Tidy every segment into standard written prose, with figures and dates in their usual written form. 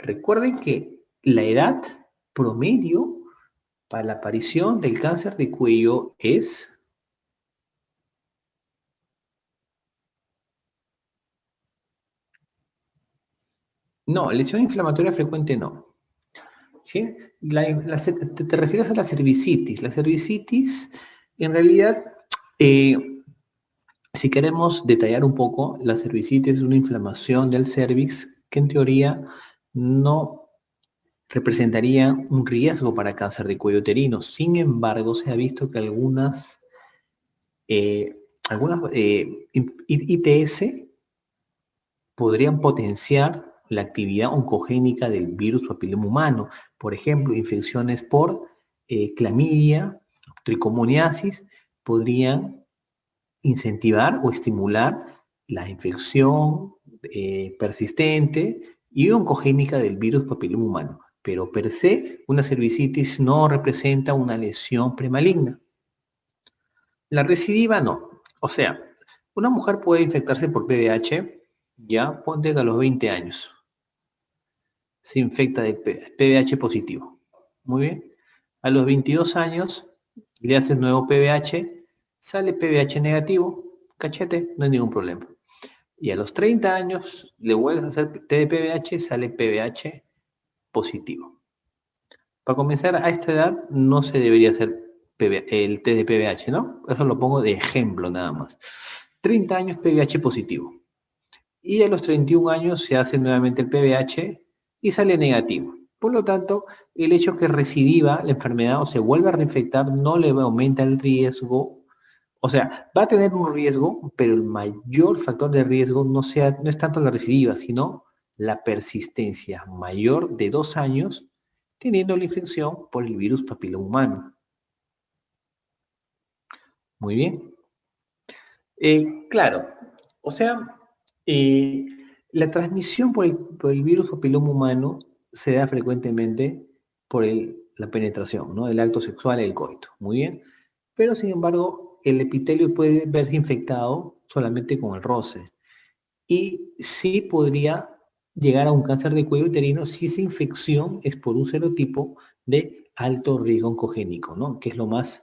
Recuerden que la edad promedio para la aparición del cáncer de cuello es... No, lesión inflamatoria frecuente no. ¿Sí? Te refieres a la cervicitis. La cervicitis, en realidad, si queremos detallar un poco, la cervicitis es una inflamación del cervix que en teoría no representaría un riesgo para cáncer de cuello uterino. Sin embargo, se ha visto que algunas ITS podrían potenciar la actividad oncogénica del virus papiloma humano. Por ejemplo, infecciones por clamidia, tricomoniasis, podrían incentivar o estimular la infección persistente y oncogénica del virus papiloma humano. Pero per se, una cervicitis no representa una lesión premaligna. La recidiva no. O sea, una mujer puede infectarse por PVH, ya ponte que a los 20 años se infecta de PVH positivo. Muy bien. A los 22 años le haces nuevo PVH, sale PVH negativo, cachete, no hay ningún problema. Y a los 30 años le vuelves a hacer T de PVH, sale PVH positivo. Para comenzar, a esta edad no se debería hacer el test de PVH, ¿no? Eso lo pongo de ejemplo nada más. 30 años PVH positivo. Y a los 31 años se hace nuevamente el PVH y sale negativo. Por lo tanto, el hecho que recidiva la enfermedad o se vuelva a reinfectar no le aumenta el riesgo. O sea, va a tener un riesgo, pero el mayor factor de riesgo no es tanto la recidiva, sino la persistencia mayor de 2 años teniendo la infección por el virus papiloma humano. Muy bien. Claro, o sea, eh, la transmisión por el virus papiloma humano se da frecuentemente por la penetración, ¿no? El acto sexual, el coito. Muy bien. Pero sin embargo, el epitelio puede verse infectado solamente con el roce. Y sí podría llegar a un cáncer de cuello uterino si esa infección es por un serotipo de alto riesgo oncogénico, ¿no? Que es lo más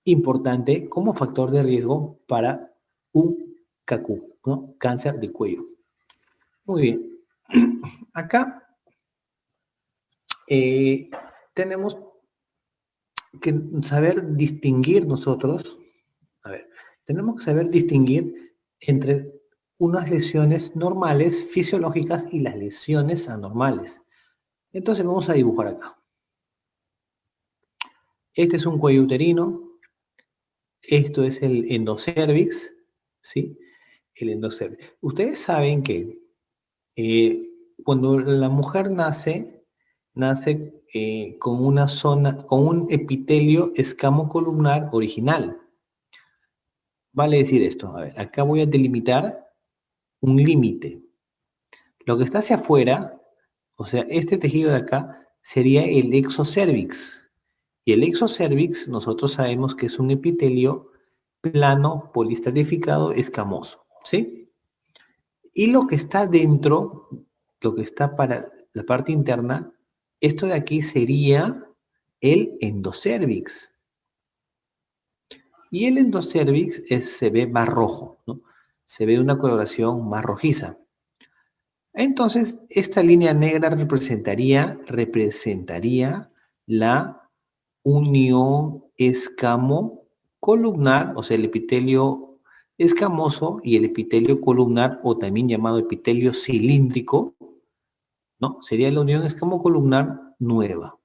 importante como factor de riesgo para un CACU, ¿no? Cáncer de cuello. Muy bien. Acá eh, tenemos que saber distinguir nosotros, a ver, tenemos que saber distinguir entre unas lesiones normales, fisiológicas, y las lesiones anormales. Entonces vamos a dibujar acá. Este es un cuello uterino, esto es el endocervix, ¿sí? El endocervix. Ustedes saben que cuando la mujer nace con una zona, con un epitelio escamocolumnar original. Vale decir esto, a ver, acá voy a delimitar un límite. Lo que está hacia afuera, o sea, este tejido de acá, sería el exocervix. Y el exocervix, nosotros sabemos que es un epitelio plano, polistratificado, escamoso, ¿sí? Y lo que está dentro, lo que está para la parte interna, esto de aquí sería el endocervix. Y el endocervix se ve más rojo, ¿no? Se ve una coloración más rojiza. Entonces, esta línea negra representaría la unión escamo-columnar, o sea, el epitelio escamoso y el epitelio columnar, o también llamado epitelio cilíndrico, ¿no? Sería la unión escamocolumnar nueva.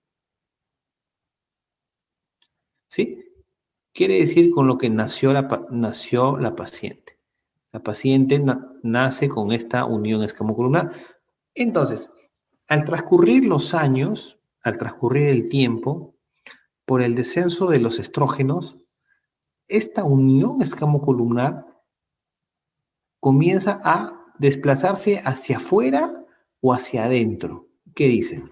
¿Sí? Quiere decir con lo que nació la paciente. La paciente nace con esta unión escamocolumnar. Entonces, al transcurrir los años, al transcurrir el tiempo, por el descenso de los estrógenos, esta unión escamocolumnar comienza a desplazarse hacia afuera o hacia adentro. ¿Qué dicen?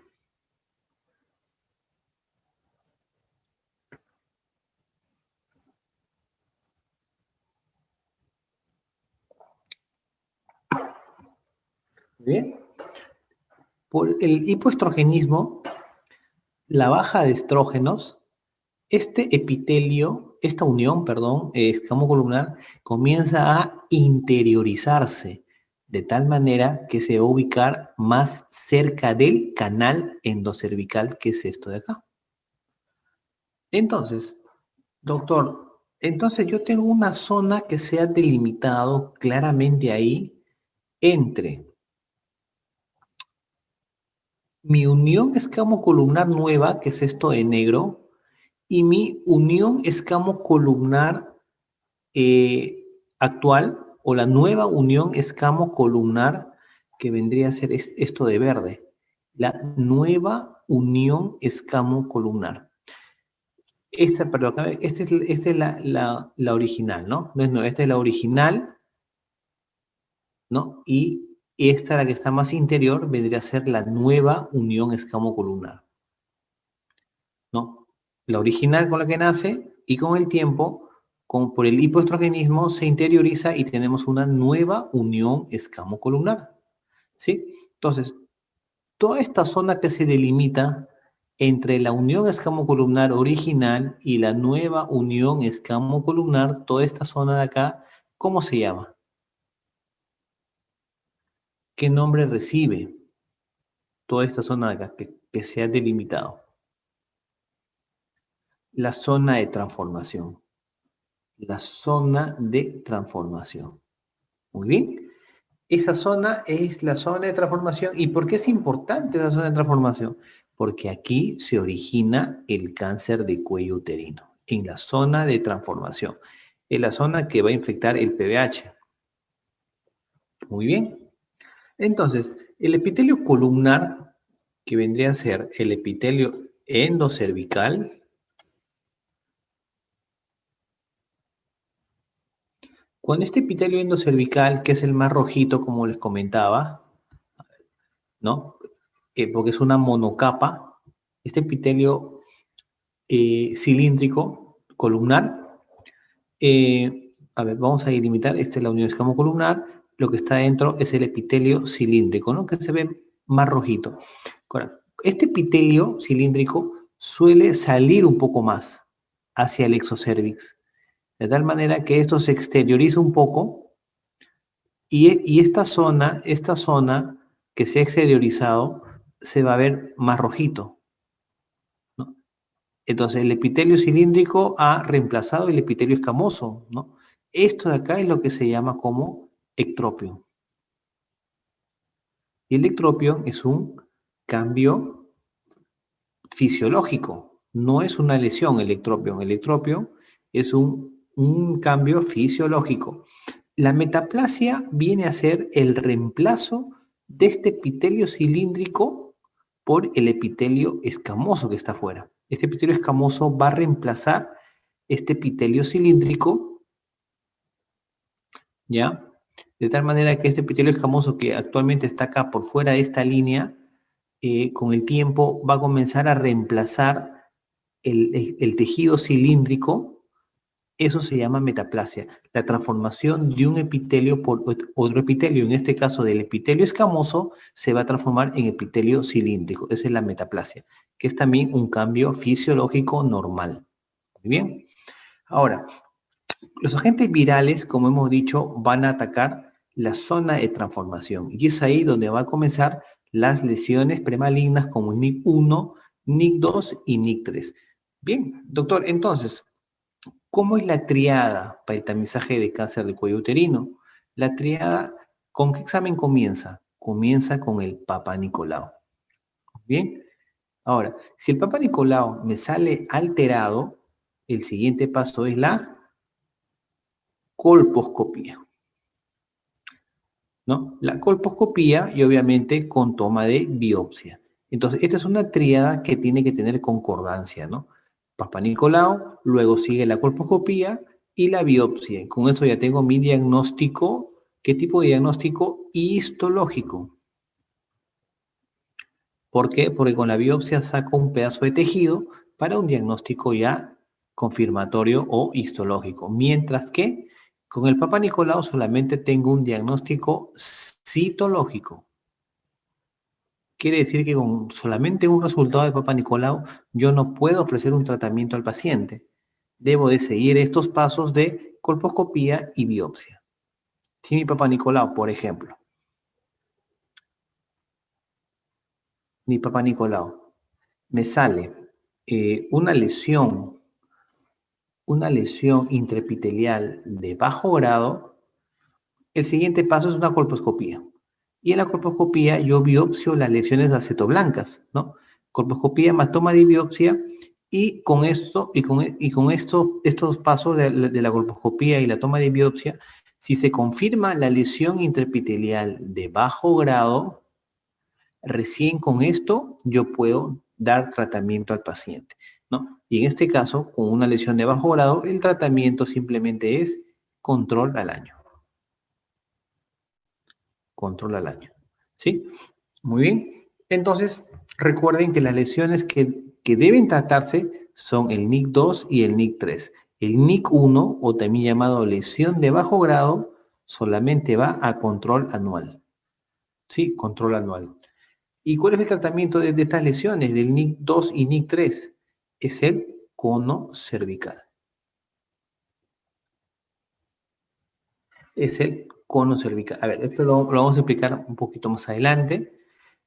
¿Bien? Por el hipoestrogenismo, la baja de estrógenos, este epitelio, esta unión, perdón, escamocolumnar, comienza a interiorizarse de tal manera que se va a ubicar más cerca del canal endocervical, que es esto de acá. Entonces, doctor, entonces yo tengo una zona que se ha delimitado claramente ahí entre mi unión escamocolumnar nueva, que es esto de negro, y mi unión escamocolumnar actual, o la nueva unión escamocolumnar, que vendría a ser esto de verde. La nueva unión escamocolumnar. Perdón, esta es la original, ¿no? No es nueva, esta es la original, ¿no? Y esta, la que está más interior, vendría a ser la nueva unión escamocolumnar, ¿no? La original con la que nace, y con el tiempo, por el hipoestrogenismo, se interioriza y tenemos una nueva unión escamocolumnar, ¿sí? Entonces, toda esta zona que se delimita entre la unión escamocolumnar original y la nueva unión escamocolumnar, toda esta zona de acá, ¿cómo se llama? ¿Qué nombre recibe toda esta zona de acá que se ha delimitado? La zona de transformación. La zona de transformación. Muy bien. Esa zona es la zona de transformación. ¿Y por qué es importante la zona de transformación? Porque aquí se origina el cáncer de cuello uterino, en la zona de transformación, en la zona que va a infectar el PBH. Muy bien. Entonces, el epitelio columnar, que vendría a ser el epitelio endocervical, con este epitelio endocervical, que es el más rojito, como les comentaba, ¿no? Porque es una monocapa, este epitelio cilíndrico columnar, a ver, vamos a delimitar, esta es la unión escamocolumnar, lo que está dentro es el epitelio cilíndrico, ¿no? Que se ve más rojito. Ahora, este epitelio cilíndrico suele salir un poco más hacia el exocervix, de tal manera que esto se exterioriza un poco y esta zona que se ha exteriorizado se va a ver más rojito, ¿no? Entonces el epitelio cilíndrico ha reemplazado el epitelio escamoso, ¿no? Esto de acá es lo que se llama como ectropio. Y el ectropio es un cambio fisiológico, no es una lesión el ectropio. El ectropio es un cambio fisiológico. La metaplasia viene a ser el reemplazo de este epitelio cilíndrico por el epitelio escamoso que está afuera. Este epitelio escamoso va a reemplazar este epitelio cilíndrico, ¿ya? De tal manera que este epitelio escamoso que actualmente está acá por fuera de esta línea, con el tiempo va a comenzar a reemplazar el tejido cilíndrico. Eso se llama metaplasia, la transformación de un epitelio por otro epitelio. En este caso, del epitelio escamoso se va a transformar en epitelio cilíndrico. Esa es la metaplasia, que es también un cambio fisiológico normal. Muy bien. Ahora, los agentes virales, como hemos dicho, van a atacar la zona de transformación. Y es ahí donde van a comenzar las lesiones premalignas como NIC1, NIC2 y NIC3. Bien, doctor, entonces, ¿cómo es la triada para el tamizaje de cáncer de cuello uterino? La triada, ¿con qué examen comienza? Comienza con el Papa Nicolau. Bien, ahora, si el Papa Nicolau me sale alterado, el siguiente paso es la colposcopía, ¿no? La colposcopía y obviamente con toma de biopsia. Entonces, esta es una tríada que tiene que tener concordancia, ¿no? Papa Nicolau, luego sigue la colposcopía y la biopsia. Con eso ya tengo mi diagnóstico. ¿Qué tipo de diagnóstico? Histológico. ¿Por qué? Porque con la biopsia saco un pedazo de tejido para un diagnóstico ya confirmatorio o histológico. Mientras que con el Papa Nicolau solamente tengo un diagnóstico citológico. Quiere decir que con solamente un resultado de Papa Nicolau yo no puedo ofrecer un tratamiento al paciente. Debo de seguir estos pasos de colposcopía y biopsia. Si mi Papa Nicolau, por ejemplo, mi Papa Nicolau, me sale una lesión intraepitelial de bajo grado, el siguiente paso es una colposcopía. Y en la colposcopía yo biopsio las lesiones acetoblancas, ¿no? Colposcopía más toma de biopsia y con esto, estos pasos de la colposcopía y la toma de biopsia, si se confirma la lesión intraepitelial de bajo grado, recién con esto yo puedo dar tratamiento al paciente, ¿no? Y en este caso, con una lesión de bajo grado, el tratamiento simplemente es control al año. Control al año. ¿Sí? Muy bien. Entonces, recuerden que las lesiones que deben tratarse son el NIC2 y el NIC3. El NIC1, o también llamado lesión de bajo grado, solamente va a control anual. ¿Sí? Control anual. ¿Y cuál es el tratamiento de estas lesiones, del NIC2 y NIC3? Es el cono cervical. Es el cono cervical. A ver, esto lo vamos a explicar un poquito más adelante.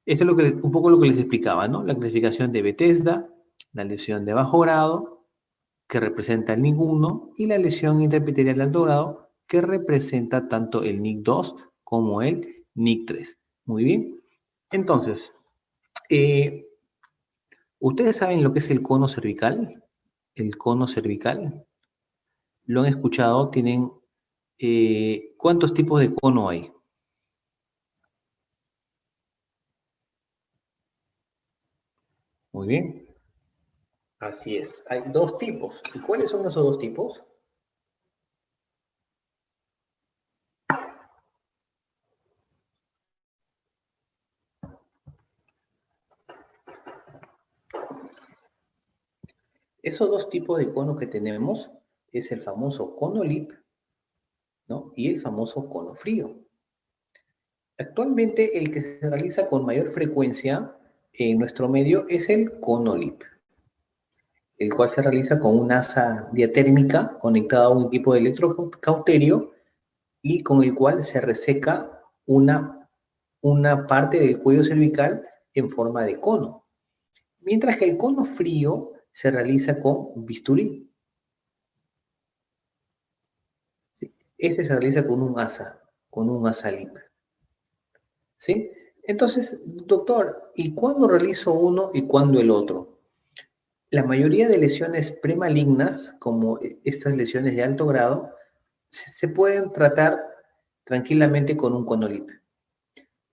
Esto es un poco lo que les explicaba, ¿no? La clasificación de Bethesda, la lesión de bajo grado, que representa el NIC1, y la lesión intraepitelial de alto grado, que representa tanto el NIC2 como el NIC3. Muy bien. Entonces, ¿ustedes saben lo que es el cono cervical? El cono cervical. ¿Lo han escuchado? Tienen, ¿cuántos tipos de cono hay? Muy bien. Así es. Hay dos tipos. ¿Y cuáles son esos dos tipos? Esos dos tipos de conos que tenemos es el famoso cono lip, ¿no? Y el famoso cono frío. Actualmente el que se realiza con mayor frecuencia en nuestro medio es el cono lip, el cual se realiza con una asa diatérmica conectada a un equipo de electrocauterio y con el cual se reseca una parte del cuello cervical en forma de cono. Mientras que el cono frío se realiza con bisturí. Este se realiza con un asa lip. ¿Sí? Entonces, doctor, ¿y cuándo realizo uno y cuándo el otro? La mayoría de lesiones premalignas, como estas lesiones de alto grado, se pueden tratar tranquilamente con un cono lip.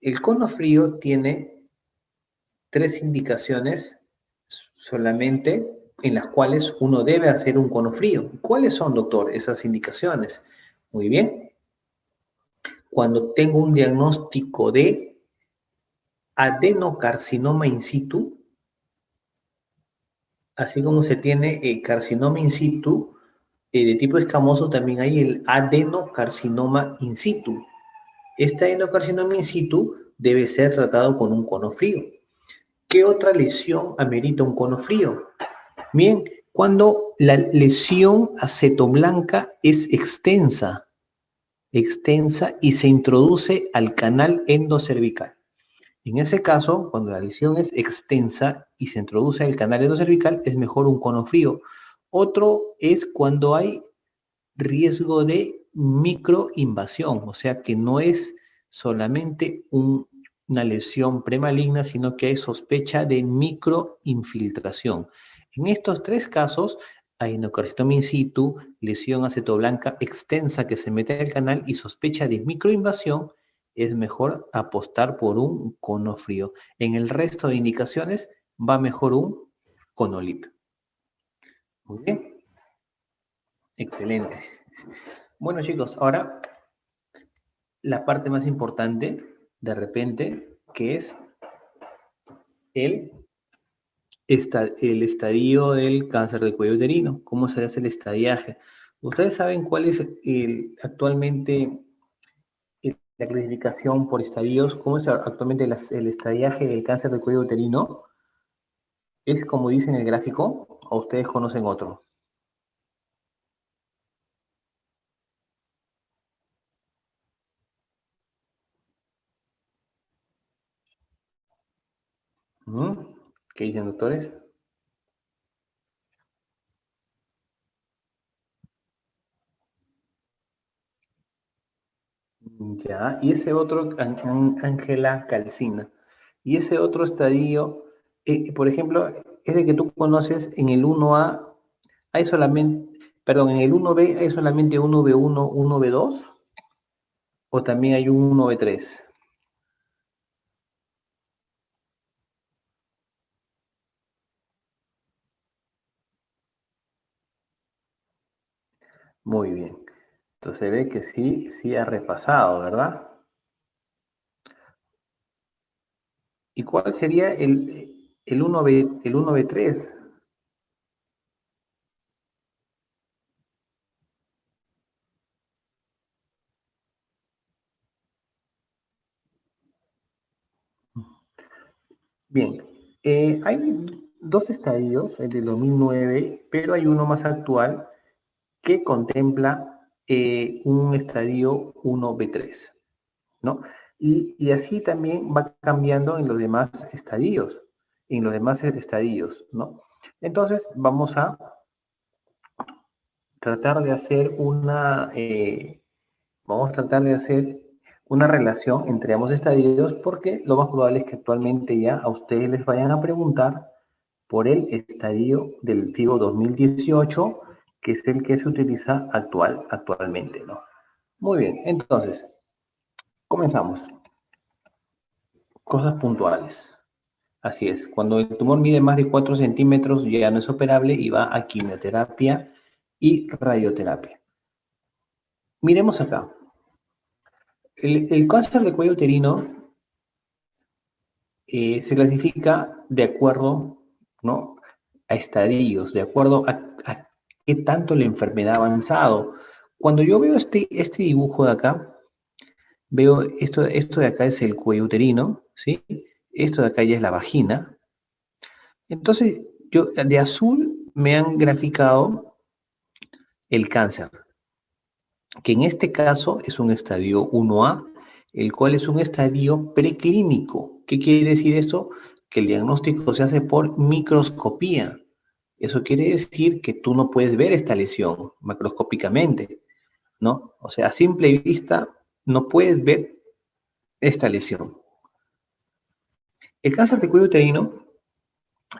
El cono frío tiene 3 indicaciones solamente en las cuales uno debe hacer un cono frío. ¿Cuáles son, doctor, esas indicaciones? Muy bien. Cuando tengo un diagnóstico de adenocarcinoma in situ, así como se tiene el carcinoma in situ, de tipo escamoso, también hay el adenocarcinoma in situ. Este adenocarcinoma in situ debe ser tratado con un cono frío. ¿Qué otra lesión amerita un cono frío? Bien, cuando la lesión acetoblanca es extensa y se introduce al canal endocervical. En ese caso, cuando la lesión es extensa y se introduce al canal endocervical, es mejor un cono frío. Otro es cuando hay riesgo de microinvasión, o sea que no es solamente una lesión premaligna, sino que hay sospecha de microinfiltración. En estos 3 casos, hay adenocarcinoma in situ, lesión acetoblanca extensa que se mete en el canal y sospecha de microinvasión, es mejor apostar por un cono frío. En el resto de indicaciones va mejor un cono lip. Muy bien. Excelente. Bueno, chicos, ahora la parte más importante, de repente, que es el, el estadio del cáncer de cuello uterino. ¿Cómo se hace el estadiaje? ¿Ustedes saben cuál es actualmente la clasificación por estadios, cómo es actualmente el estadiaje del cáncer de cuello uterino, es como dice en el gráfico, o ustedes conocen otro. ¿Mm? ¿Qué dicen, doctores? Ya, y ese otro, Ángela Calcina, y ese otro estadio, por ejemplo, ese que tú conoces en el 1A, hay solamente, perdón, en el 1B hay solamente 1B1, 1B2, o también hay un 1B3. Muy bien. Entonces se ve que sí, sí ha repasado, ¿verdad? ¿Y cuál sería el 1B, el 1B3? Bien, hay dos estadios, el de 2009, pero hay uno más actual que contempla un estadio 1B3, ¿no? Y así también va cambiando en los demás estadios, ¿no? Entonces vamos a tratar de hacer vamos a tratar de hacer una relación entre ambos estadios porque lo más probable es que actualmente ya a ustedes les vayan a preguntar por el estadio del FIGO 2018, que es el que se utiliza actualmente, ¿no? Muy bien, entonces, comenzamos. Cosas puntuales. Así es, cuando el tumor mide más de 4 centímetros ya no es operable y va a quimioterapia y radioterapia. Miremos acá. El cáncer de cuello uterino se clasifica de acuerdo, ¿no?, a estadios, de acuerdo a qué tanto la enfermedad ha avanzado. Cuando yo veo este dibujo de acá, veo esto de acá es el cuello uterino, ¿sí? Esto de acá ya es la vagina. Entonces, yo de azul me han graficado el cáncer, que en este caso es un estadio 1A, el cual es un estadio preclínico. ¿Qué quiere decir esto? Que el diagnóstico se hace por microscopía. Eso quiere decir que tú no puedes ver esta lesión macroscópicamente, ¿no? O sea, a simple vista no puedes ver esta lesión. El cáncer de cuello uterino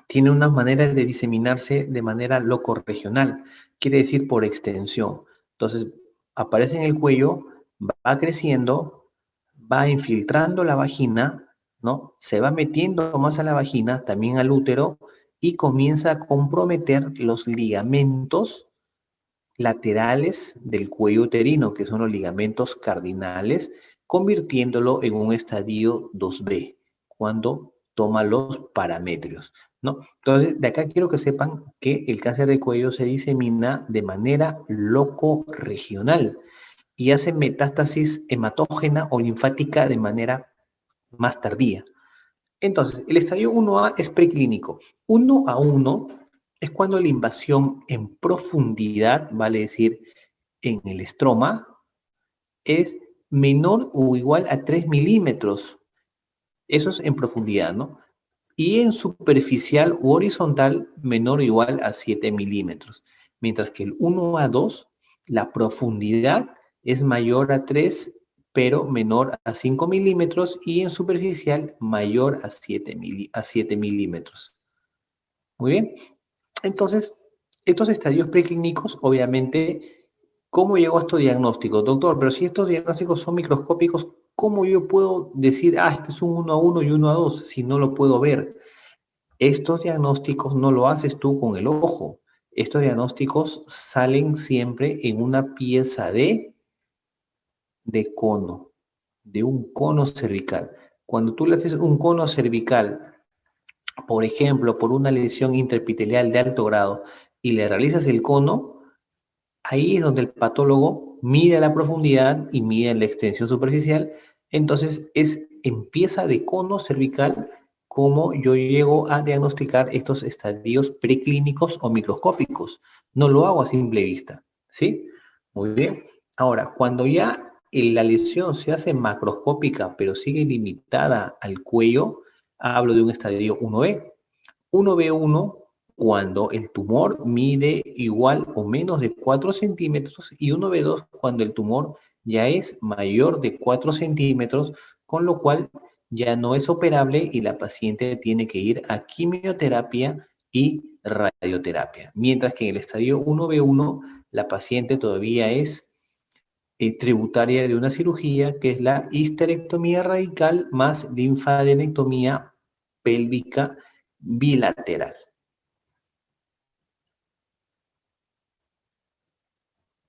tiene una manera de diseminarse de manera locorregional, quiere decir por extensión. Entonces, aparece en el cuello, va creciendo, va infiltrando la vagina, ¿no? Se va metiendo más a la vagina, también al útero, y comienza a comprometer los ligamentos laterales del cuello uterino, que son los ligamentos cardinales, convirtiéndolo en un estadio 2B, cuando toma los parametrios, ¿no? Entonces, de acá quiero que sepan que el cáncer de cuello se disemina de manera locorregional y hace metástasis hematógena o linfática de manera más tardía. Entonces, el estadio 1A es preclínico. 1A1 es cuando la invasión en profundidad, vale decir, en el estroma, es menor o igual a 3 milímetros. Eso es en profundidad, ¿no? Y en superficial u horizontal, menor o igual a 7 milímetros. Mientras que el 1A2, la profundidad es mayor a 3, pero menor a 5 milímetros, y en superficial mayor a 7 milímetros. Muy bien. Entonces, estos estadios preclínicos, obviamente, ¿cómo llego a estos diagnósticos? Doctor, pero si estos diagnósticos son microscópicos, ¿cómo yo puedo decir, este es un 1A1 y 1A2 si no lo puedo ver? Estos diagnósticos no lo haces tú con el ojo. Estos diagnósticos salen siempre en una pieza de cono, de un cono cervical. Cuando tú le haces un cono cervical, por ejemplo, por una lesión intraepitelial de alto grado, y le realizas el cono, ahí es donde el patólogo mide la profundidad y mide la extensión superficial Entonces, empieza de cono cervical como yo llego a diagnosticar estos estadios preclínicos o microscópicos. No lo hago a simple vista, ¿sí? Muy bien. Ahora, cuando ya la lesión se hace macroscópica, pero sigue limitada al cuello, hablo de un estadio 1B. 1B1 cuando el tumor mide igual o menos de 4 centímetros y 1B2 cuando el tumor ya es mayor de 4 centímetros, con lo cual ya no es operable y la paciente tiene que ir a quimioterapia y radioterapia. Mientras que en el estadio 1B1 la paciente todavía es tributaria de una cirugía que es la histerectomía radical más linfadenectomía pélvica bilateral.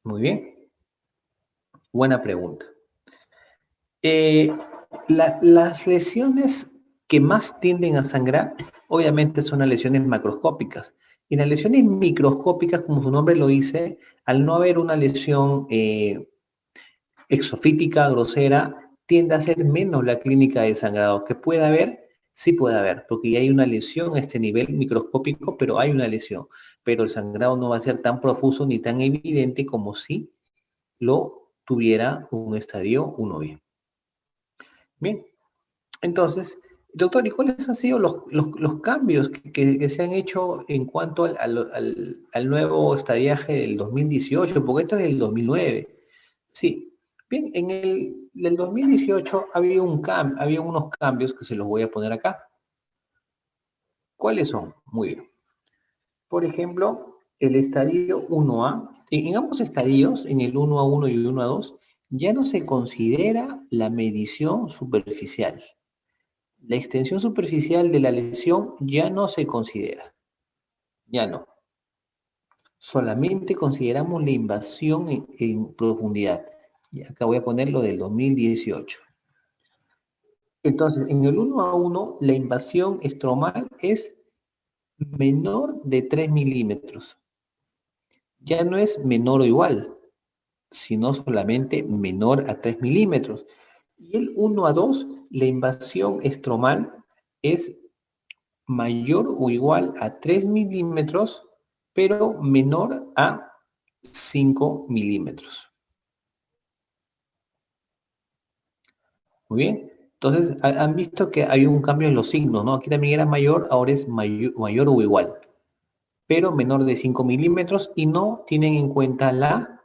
Muy bien, buena pregunta. Eh, las lesiones que más tienden a sangrar, obviamente son las lesiones macroscópicas. Y las lesiones microscópicas, como su nombre lo dice, al no haber una lesión exofítica, grosera, tiende a ser menos la clínica de sangrado. Que puede haber, sí puede haber, porque ya hay una lesión a este nivel microscópico, pero hay una lesión. Pero el sangrado no va a ser tan profuso ni tan evidente como si lo tuviera un estadio 1B. Bien, entonces, doctor, ¿y cuáles han sido los cambios que se han hecho en cuanto al nuevo estadiaje del 2018? Porque esto es del 2009. Sí, bien, en el 2018 había unos cambios que se los voy a poner acá. ¿Cuáles son? Muy bien. Por ejemplo, el estadio 1A, en ambos estadios, en el 1A1 y el 1A2, ya no se considera la medición superficial. La extensión superficial de la lesión ya no se considera. Ya no. Solamente consideramos la invasión en profundidad. Y acá voy a poner lo del 2018. Entonces, en el 1A1, la invasión estromal es menor de 3 milímetros. Ya no es menor o igual, sino solamente menor a 3 milímetros. Y el 1A2, la invasión estromal es mayor o igual a 3 milímetros, pero menor a 5 milímetros. Muy bien. Entonces, han visto que hay un cambio en los signos, ¿no? Aquí también era mayor, ahora es mayor o igual, pero menor de 5 milímetros y no tienen en cuenta la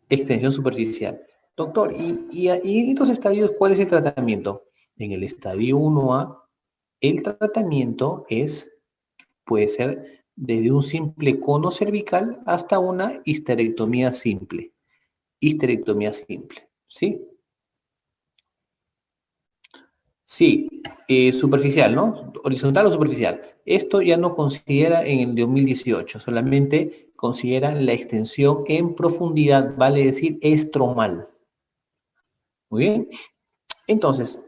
extensión superficial. Doctor, ¿y en estos estadios cuál es el tratamiento? En el estadio 1A, el tratamiento puede ser desde un simple cono cervical hasta una histerectomía simple. Histerectomía simple, ¿sí? Sí, superficial, ¿no? Horizontal o superficial. Esto ya no considera en el 2018, solamente considera la extensión en profundidad, vale decir estromal. Muy bien. Entonces,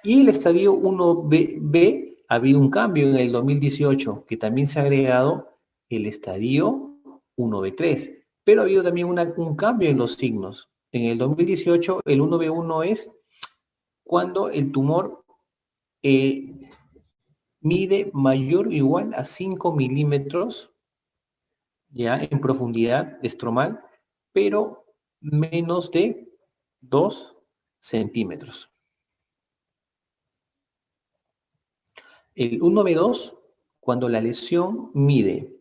y el estadio 1B, ha habido un cambio en el 2018, que también se ha agregado el estadio 1B3, pero ha habido también un cambio en los signos. En el 2018, el 1B1 es cuando el tumor mide mayor o igual a 5 milímetros ya en profundidad estromal, pero menos de 2 centímetros. El 1B2, cuando la lesión mide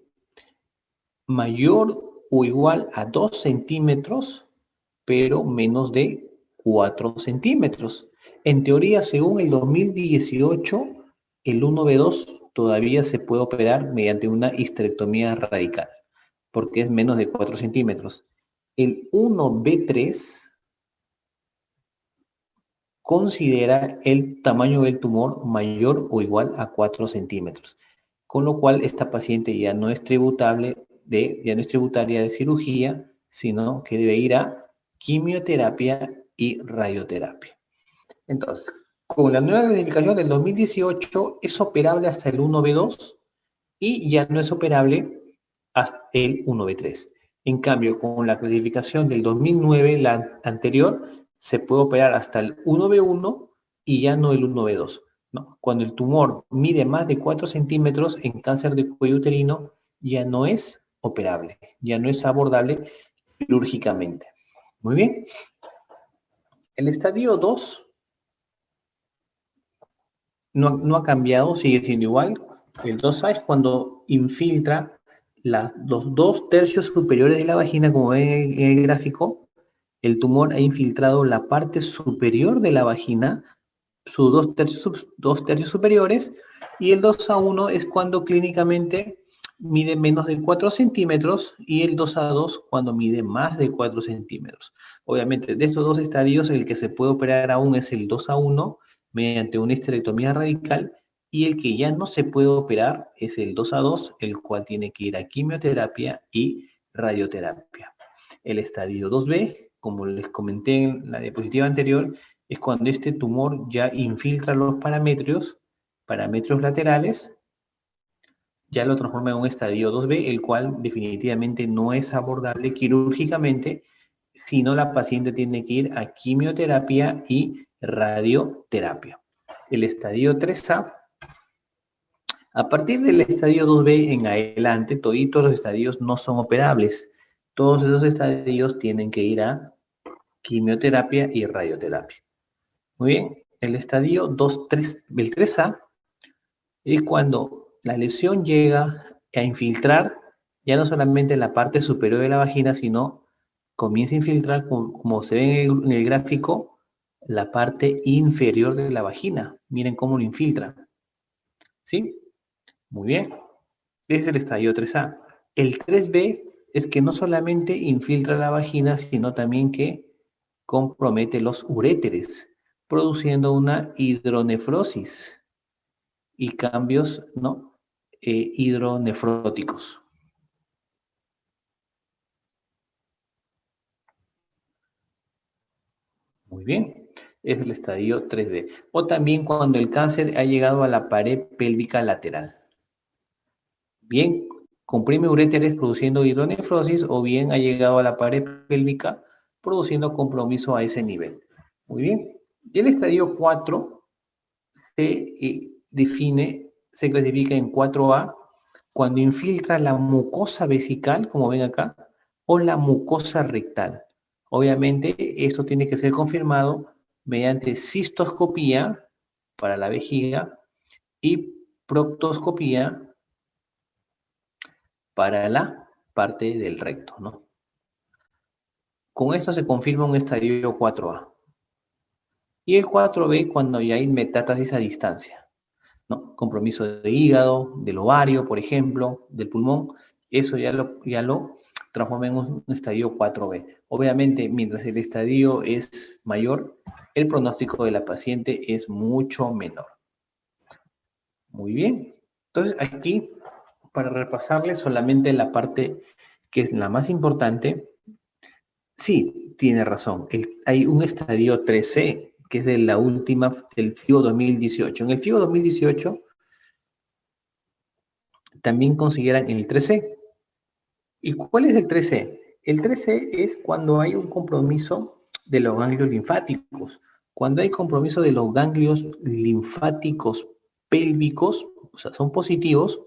mayor o igual a 2 centímetros, pero menos de 4 centímetros. En teoría, según el 2018, el 1B2 todavía se puede operar mediante una histerectomía radical, porque es menos de 4 centímetros. El 1B3 considera el tamaño del tumor mayor o igual a 4 centímetros, con lo cual esta paciente ya no es ya no es tributaria de cirugía, sino que debe ir a quimioterapia y radioterapia. Entonces, con la nueva clasificación del 2018 es operable hasta el 1B2 y ya no es operable hasta el 1B3. En cambio, con la clasificación del 2009, la anterior, se puede operar hasta el 1B1 y ya no el 1B2. ¿No? Cuando el tumor mide más de 4 centímetros en cáncer de cuello uterino, ya no es operable, ya no es abordable quirúrgicamente. Muy bien. El estadio 2 no ha cambiado, sigue siendo igual. El 2A es cuando infiltra los 2/3 superiores de la vagina, como ven en el gráfico. El tumor ha infiltrado la parte superior de la vagina, sus 2/3 superiores, y el 2A1 es cuando clínicamente mide menos de 4 centímetros y el 2A2 cuando mide más de 4 centímetros. Obviamente, de estos dos estadios, el que se puede operar aún es el 2A1 mediante una histerectomía radical, y el que ya no se puede operar es el 2A2, el cual tiene que ir a quimioterapia y radioterapia. El estadio 2B, como les comenté en la diapositiva anterior, es cuando este tumor ya infiltra los parámetros laterales, ya lo transforma en un estadio 2B, el cual definitivamente no es abordable quirúrgicamente, sino la paciente tiene que ir a quimioterapia y radioterapia. El estadio 3A, a partir del estadio 2B en adelante, todos los estadios no son operables. Todos esos estadios tienen que ir a quimioterapia y radioterapia. Muy bien, el estadio 2-3, el 3A, es cuando la lesión llega a infiltrar ya no solamente la parte superior de la vagina, sino comienza a infiltrar, como se ve en el gráfico, la parte inferior de la vagina. Miren cómo lo infiltra. ¿Sí? Muy bien. Ese es el estadio 3A. El 3B es que no solamente infiltra la vagina, sino también que compromete los uréteres, produciendo una hidronefrosis y cambios, ¿no? Hidronefróticos. Muy bien. Es el estadio 3D. O también cuando el cáncer ha llegado a la pared pélvica lateral. Bien, comprime uréteres produciendo hidronefrosis, o bien ha llegado a la pared pélvica produciendo compromiso a ese nivel. Muy bien. Y el estadio 4 se clasifica en 4A cuando infiltra la mucosa vesical, como ven acá, o la mucosa rectal. Obviamente, esto tiene que ser confirmado mediante cistoscopía para la vejiga y proctoscopía para la parte del recto, ¿no? Con esto se confirma un estadio 4A. Y el 4B cuando ya hay metástasis a distancia, ¿no? Compromiso de hígado, del ovario, por ejemplo, del pulmón, eso ya lo transforma en un estadio 4B. Obviamente, mientras el estadio es mayor, el pronóstico de la paciente es mucho menor. Muy bien. Entonces, aquí, para repasarle solamente la parte que es la más importante, sí, tiene razón. Hay un estadio 3C, que es de la última, del FIGO 2018. En el FIGO 2018 también consideran el 3C. ¿Y cuál es el 3C? El 3C es cuando hay un compromiso de los ganglios linfáticos. Cuando hay compromiso de los ganglios linfáticos pélvicos, o sea, son positivos,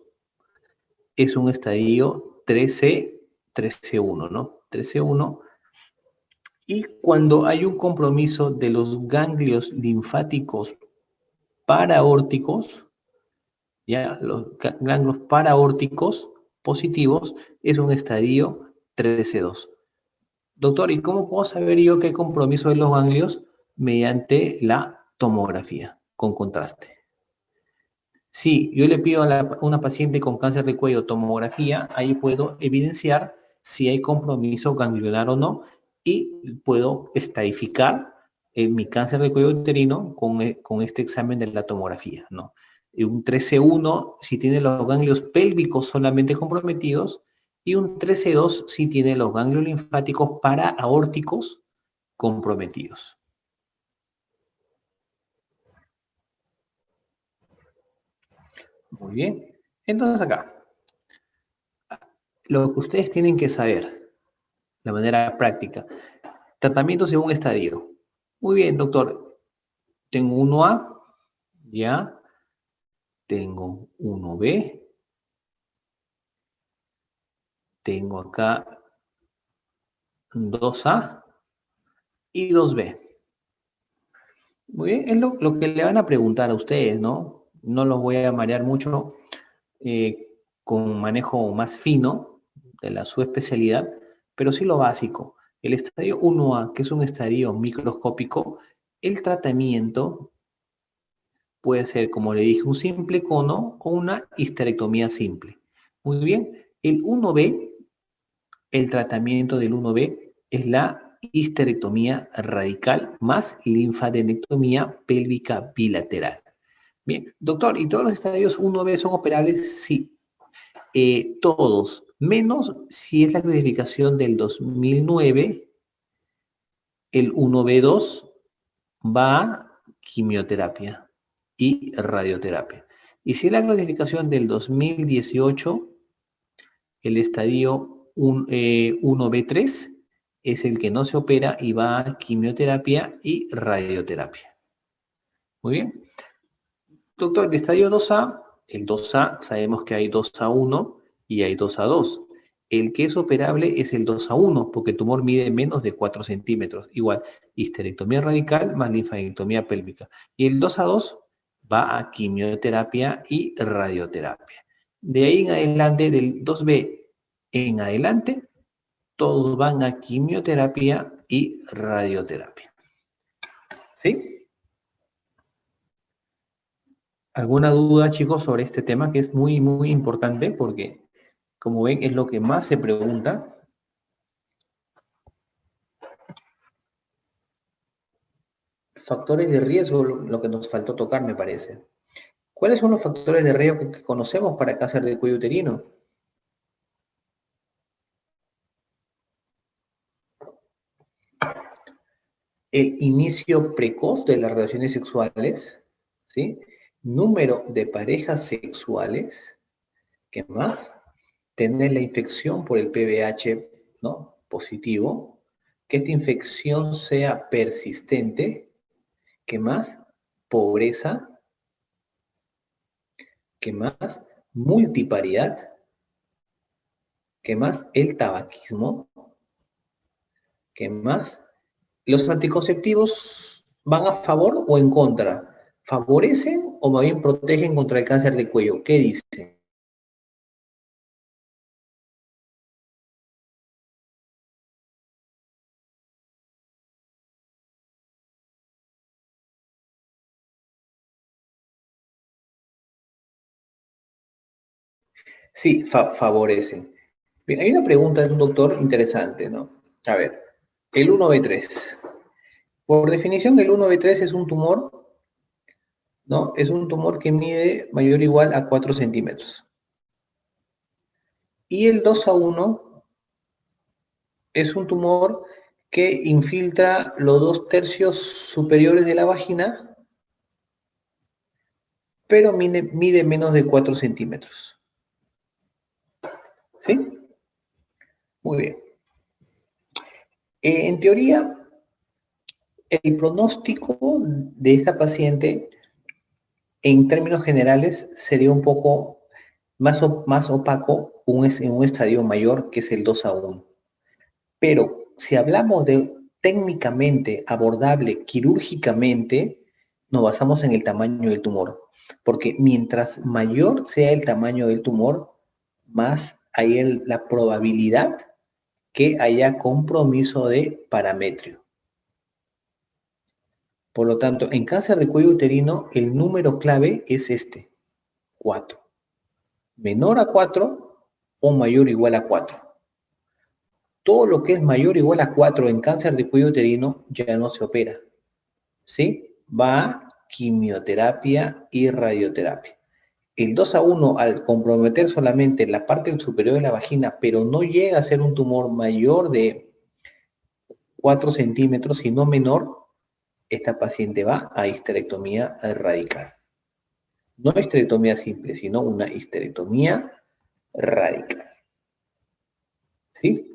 es un estadio 3C, 3C1, ¿no? 3C1. Y cuando hay un compromiso de los ganglios linfáticos paraórticos, ya los ganglios paraórticos positivos, es un estadio 3C2. Doctor, ¿y cómo puedo saber yo qué compromiso de los ganglios? Mediante la tomografía con contraste. Si yo le pido a una paciente con cáncer de cuello tomografía, ahí puedo evidenciar si hay compromiso ganglionar o no, y puedo estadificar mi cáncer de cuello uterino con este examen de la tomografía, ¿no? Un 13-1 si tiene los ganglios pélvicos solamente comprometidos, y un 13-2 si tiene los ganglios linfáticos paraaórticos comprometidos. Muy bien. Entonces acá, lo que ustedes tienen que saber de manera práctica. Tratamiento según estadio. Muy bien, doctor. Tengo 1A, ya. Tengo 1B. Tengo acá 2A y 2B. Muy bien, es lo que le van a preguntar a ustedes, ¿no? No los voy a marear mucho con un manejo más fino de su especialidad, pero sí lo básico. El estadio 1A, que es un estadio microscópico, el tratamiento puede ser, como le dije, un simple cono o una histerectomía simple. Muy bien, el 1B, el tratamiento del 1B es la histerectomía radical más linfadenectomía pélvica bilateral. Bien, doctor, ¿y todos los estadios 1B son operables? Sí, todos, menos si es la clasificación del 2009, el 1B2 va a quimioterapia y radioterapia. Y si es la clasificación del 2018, el estadio 1B3 es el que no se opera y va a quimioterapia y radioterapia. Muy bien. Doctor, el estadio 2A, el 2A, sabemos que hay 2A1 y hay 2A2. El que es operable es el 2A1, porque el tumor mide menos de 4 centímetros. Igual, histerectomía radical más linfadenectomía pélvica. Y el 2A2 va a quimioterapia y radioterapia. De ahí en adelante, del 2B en adelante, todos van a quimioterapia y radioterapia. ¿Sí? ¿Alguna duda, chicos, sobre este tema que es muy, muy importante? Porque, como ven, es lo que más se pregunta. Factores de riesgo, lo que nos faltó tocar, me parece. ¿Cuáles son los factores de riesgo que conocemos para cáncer de cuello uterino? El inicio precoz de las relaciones sexuales, ¿sí? Número de parejas sexuales, ¿qué más? Tener la infección por el PBH, ¿no? Positivo, que esta infección sea persistente. ¿Qué más? Pobreza. ¿Qué más? Multiparidad. ¿Qué más? El tabaquismo. ¿Qué más? ¿Los anticonceptivos van a favor o en contra? ¿Favorecen o más bien protegen contra el cáncer de cuello? ¿Qué dicen? Sí, favorecen. Bien, hay una pregunta de un doctor interesante, ¿no? A ver, el 1B3. Por definición, el 1B3 es un tumor, ¿no? Es un tumor que mide mayor o igual a 4 centímetros. Y el 2A1 es un tumor que infiltra los 2/3 superiores de la vagina, pero mide menos de 4 centímetros. ¿Sí? Muy bien. En teoría, el pronóstico de esta paciente, en términos generales, sería un poco más opaco en un estadio mayor que es el 2A1. Pero si hablamos de técnicamente abordable quirúrgicamente, nos basamos en el tamaño del tumor. Porque mientras mayor sea el tamaño del tumor, más hay la probabilidad que haya compromiso de parametrio. Por lo tanto, en cáncer de cuello uterino, el número clave es este, 4. Menor a 4 o mayor o igual a 4. Todo lo que es mayor o igual a 4 en cáncer de cuello uterino ya no se opera. ¿Sí? Va a quimioterapia y radioterapia. El 2A1, al comprometer solamente la parte superior de la vagina, pero no llega a ser un tumor mayor de 4 centímetros, sino menor, esta paciente va a histerectomía radical. No histerectomía simple, sino una histerectomía radical. ¿Sí?